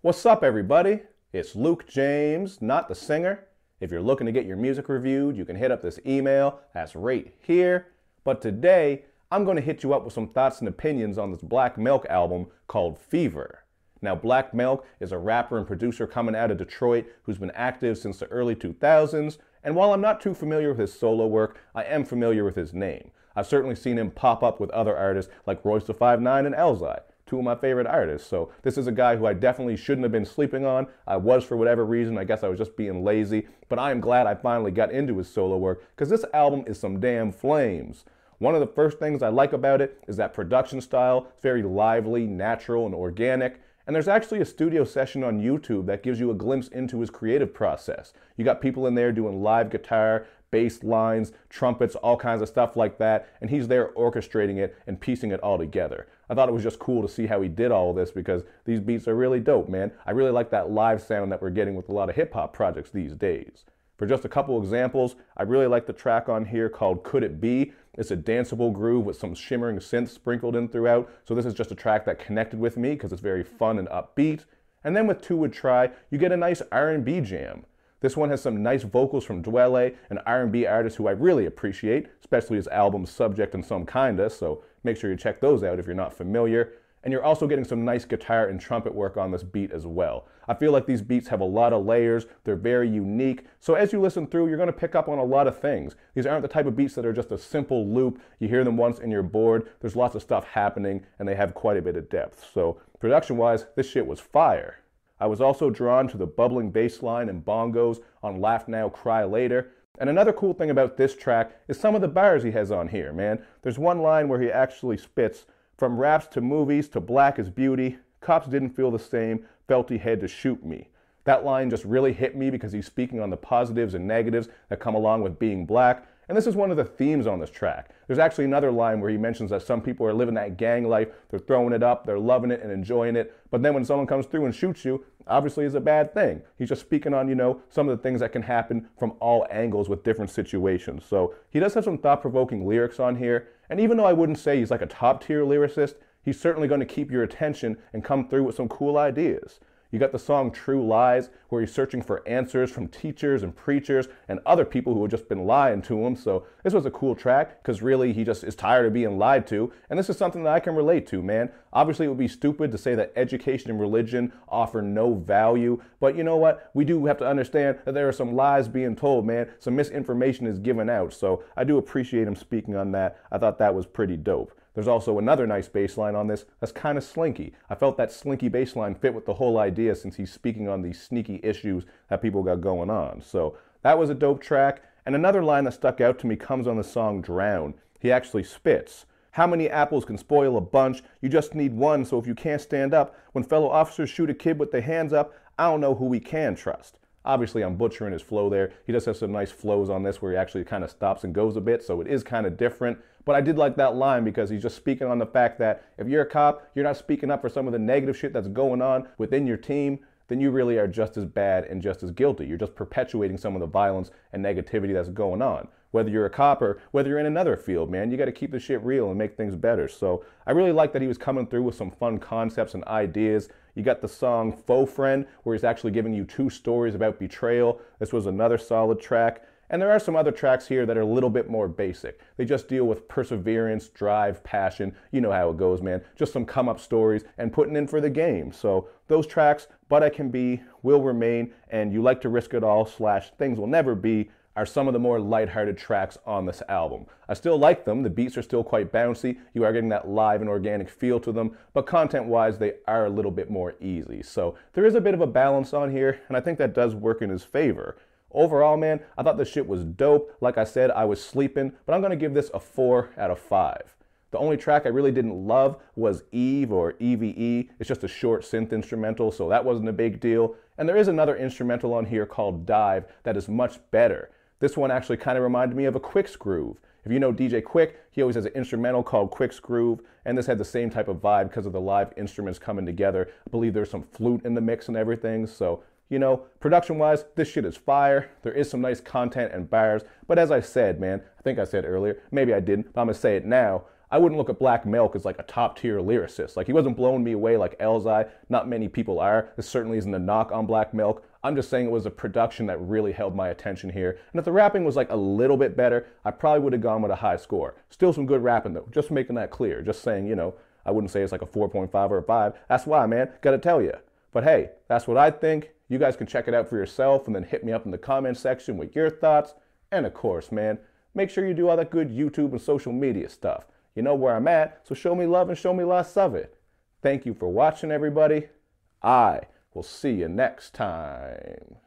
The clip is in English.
What's up, everybody? It's Luke James, not the singer. If you're looking to get your music reviewed, you can hit up this email. That's right here. But today, I'm going to hit you up with some thoughts and opinions on this Black Milk album called Fever. Now, Black Milk is a rapper and producer coming out of Detroit who's been active since the early 2000s. And while I'm not too familiar with his solo work, I am familiar with his name. I've certainly seen him pop up with other artists like Royce da 5'9" and Elzhi, two of my favorite artists. So this is a guy who I definitely shouldn't have been sleeping on. I was for whatever reason. I guess I was just being lazy. But I am glad I finally got into his solo work because this album is some damn flames. One of the first things I like about it is that production style. It's very lively, natural, and organic. And there's actually a studio session on YouTube that gives you a glimpse into his creative process. You got people in there doing live guitar, bass lines, trumpets, all kinds of stuff like that, and he's there orchestrating it and piecing it all together. I thought it was just cool to see how he did all of this because these beats are really dope, man. I really like that live sound that we're getting with a lot of hip-hop projects these days. For just a couple examples, I really like the track on here called Could It Be? It's a danceable groove with some shimmering synths sprinkled in throughout, so this is just a track that connected with me because it's very fun and upbeat. And then with Two Would Try, you get a nice R&B jam. This one has some nice vocals from Dwele, an R&B artist who I really appreciate, especially his albums Subject and Some Kinda, so make sure you check those out if you're not familiar. And you're also getting some nice guitar and trumpet work on this beat as well. I feel like these beats have a lot of layers, they're very unique, so as you listen through, you're going to pick up on a lot of things. These aren't the type of beats that are just a simple loop, you hear them once and you're bored. There's lots of stuff happening, and they have quite a bit of depth. So, production-wise, this shit was fire. I was also drawn to the bubbling bass line and bongos on Laugh Now, Cry Later. And another cool thing about this track is some of the bars he has on here, man. There's one line where he actually spits, "From raps to movies to black is beauty, cops didn't feel the same, felt he had to shoot me." That line just really hit me because he's speaking on the positives and negatives that come along with being black. And this is one of the themes on this track. There's actually another line where he mentions that some people are living that gang life, they're throwing it up, they're loving it and enjoying it, but then when someone comes through and shoots you, obviously it's a bad thing. He's just speaking on, some of the things that can happen from all angles with different situations. So he does have some thought-provoking lyrics on here, and even though I wouldn't say he's like a top-tier lyricist, he's certainly going to keep your attention and come through with some cool ideas. You got the song True Lies, where he's searching for answers from teachers and preachers and other people who have just been lying to him. So this was a cool track because really he just is tired of being lied to. And this is something that I can relate to, man. Obviously it would be stupid to say that education and religion offer no value. But you know what? We do have to understand that there are some lies being told, man. Some misinformation is given out. So I do appreciate him speaking on that. I thought that was pretty dope. There's also another nice bass line on this that's kind of slinky. I felt that slinky bass line fit with the whole idea since he's speaking on these sneaky issues that people got going on. So that was a dope track. And another line that stuck out to me comes on the song Drown. He actually spits, "How many apples can spoil a bunch? You just need one, so if you can't stand up, when fellow officers shoot a kid with their hands up, I don't know who we can trust." Obviously, I'm butchering his flow there. He does have some nice flows on this where he actually kind of stops and goes a bit, so it is kind of different. But I did like that line because he's just speaking on the fact that if you're a cop, you're not speaking up for some of the negative shit that's going on within your team, then you really are just as bad and just as guilty. You're just perpetuating some of the violence and negativity that's going on. Whether you're a cop or whether you're in another field, man, you got to keep the shit real and make things better. So I really like that he was coming through with some fun concepts and ideas. You got the song Faux Friend, where he's actually giving you two stories about betrayal. This was another solid track. And there are some other tracks here that are a little bit more basic. They just deal with perseverance, drive, passion. You know how it goes, man. Just some come-up stories and putting in for the game. So those tracks, But I Can Be, Will Remain, and You Like to Risk It All / Things Will Never Be, are some of the more lighthearted tracks on this album. I still like them. The beats are still quite bouncy. You are getting that live and organic feel to them, but content-wise, they are a little bit more easy. So there is a bit of a balance on here, and I think that does work in his favor. Overall, man, I thought this shit was dope. Like I said, I was sleeping, but I'm going to give this a 4 out of 5. The only track I really didn't love was Eve or EVE. It's just a short synth instrumental, so that wasn't a big deal. And there is another instrumental on here called Dive that is much better. This one actually kind of reminded me of a Quick's Groove. If you know DJ Quick, he always has an instrumental called Quick's Groove, and this had the same type of vibe because of the live instruments coming together. I believe there's some flute in the mix and everything, so production-wise, this shit is fire. There is some nice content and bars, but as I said, man, I think I said earlier, maybe I didn't, but I'm gonna say it now. I wouldn't look at Black Milk as like a top tier lyricist. Like he wasn't blowing me away like Elzai. Not many people are. This certainly isn't a knock on Black Milk. I'm just saying it was a production that really held my attention here. And if the rapping was like a little bit better, I probably would have gone with a high score. Still some good rapping though. Just making that clear. Just saying, you know, I wouldn't say it's like a 4.5 or a 5. That's why, man. Gotta tell you. But hey, that's what I think. You guys can check it out for yourself and then hit me up in the comment section with your thoughts. And of course, man, make sure you do all that good YouTube and social media stuff. You know where I'm at, so show me love and show me lots of it. Thank you for watching, everybody. I will see you next time.